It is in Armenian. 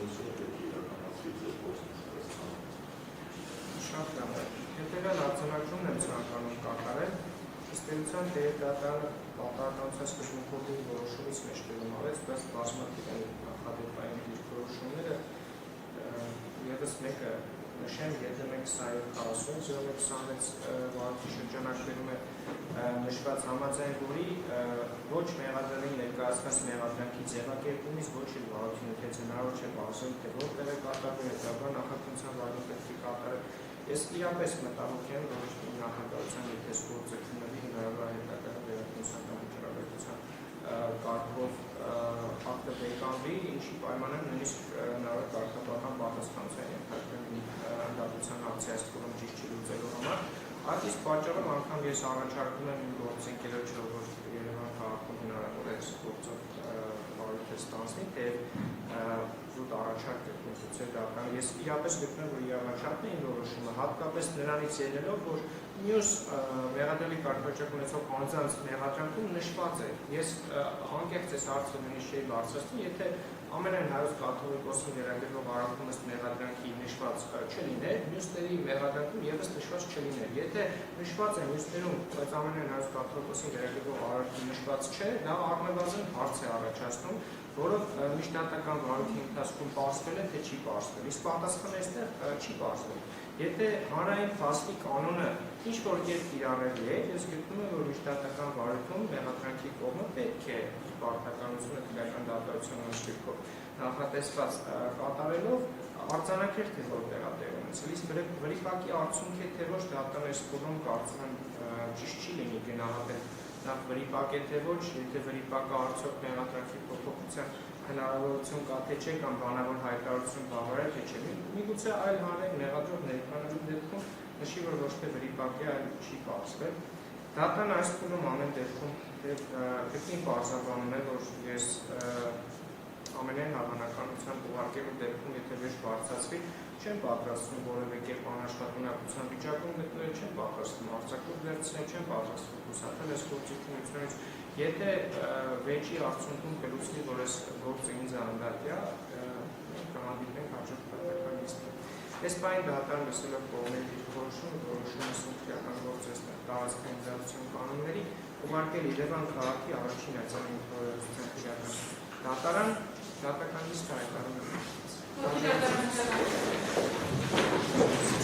գործունեությունը պետք է իրականացվի ձեր գործընթացում։ Շատ լավ է։ Հետևյալ արձանագրումն եմ ցանկանում կատարել, ըստ էության դատարանը պատահականության սկզբունքով որոշումից մեջ տեղում արեց, բայց բազմաթիվ են նախադեպային դիրքորոշումները, ևս մեկը նշեմ, եթե մենք 2040-0126 վարորդի շրջանակներում է նշված համաձայն, որի ոչ մեղադրելի ներկայացված մեղադրանքի ձևակերպումից ոչ էլ վարորդի նույնպես հնարավոր չէ բացել, թե որտեղ է կատարվել, հետագա նախաքննության վարորդը պետք է կատարել։ Ես իրապես մտահոգ եմ, որ նախագահության եթե գործը քննվի հնարավոր հետագա վերակնության կամ վճռաբերության կարգով ակտը վերկանվի, ինչի պայմաններում նույնիսկ հնարավոր կարգապահական պատասխանատվության ենթարկվի հանդարտության հարցի այս կողմ ճիշտ չլուծելու համար։ Այդ իսկ պատճառով անգամ ես առաջարկում եմ իմ գործընկերոջը, որ Երևան քաղաքում հնարավոր է գործով վարորդը ստանձնի, թե զուտ առաջարկ գտնեցուցել դատարան։ Ես իրապես գտնում եմ, որ իր առաջարկն է իմ որոշումը, հատկապես նրանից ելնելով, որ մյուս մեղադրելի կարգավիճակ ունեցող անձանց մեղադրանքում նշված է։ Ես անկեղծ ես հարցը նույնիսկ չէի բարձրացնում, եթե ամենայն հայոց կաթողիկոսին վերագրվող առաքում ըստ մեղադրանքի նշված չլիներ, մյուսների մեղադրանքում ևս նշված չլիներ։ Եթե նշված է մյուսներում, բայց ամենայն հայոց կաթողիկոսին վերագրվող առաքում նշված չէ, դա առնվազն հարց է առաջացնում, որով միջնատական վարույթի ընթացքում պարզվել է, թե չի պարզվել։ Իսկ պատասխանը այստեղ չի պարզվել։ Եթե հանրային փաստի կանոնը ինչ-որ կերպ կիրառելի է, ես գտնում եմ, որ միջնատական վարույթում մեղադրանքի կողմը պետք է պարտականությունը քրեական դատարանության օրենսգրքով նախատեսված կատարելով արձանագրել, թե որտեղ է տեղի ունեցել։ Իսկ վրիպակի արդյունք է, թե ոչ, դատարանը այս կողմում կարծում եմ ճիշտ չի լինի գնահատել նախ վրիպակ է, թե ոչ, եթե վրիպակը արդյոք մեղադրանքի փոփոխության հնարավորություն կա, թե չէ, կամ բանավոր հայտարարություն բավարար է, թե չէ։ Միգուցե այլ հանրային մեղադրող ներկայացնելու դեպքում նշի, որ ոչ թե վրիպակ է, այլ չի պարզվել։ Դատարանը այս փուլում ամեն դեպքում գտնի պարզաբանում է, որ ես ամենայն հավանականությամբ ուղարկելու դեպքում, եթե վեճ բարձրացվի, չեմ պատրաստվում որևէ կերպ անաշխատունակության վիճակում գտնվել, չեմ պատրաստվում արձակուրդ վերցնել, չեմ պատրաստվում խուսափել այս գործիքությունից։ Եթե վեճի արդյունքում կլուծվի, որ այս գործը ինձ անդադար է, կհանդիպենք հաջորդ պատահական նիստին։ Այս պահին դատարանը լսելով կողմերի դիրքորոշումը, որոշումը սուբյեկտիվական գործեցնել տարածքային զարգացման կանոնների, ուղարկել Երևան քաղաքի առաջին արձանային քննության դատարան դատական նիստ հայտարարում է։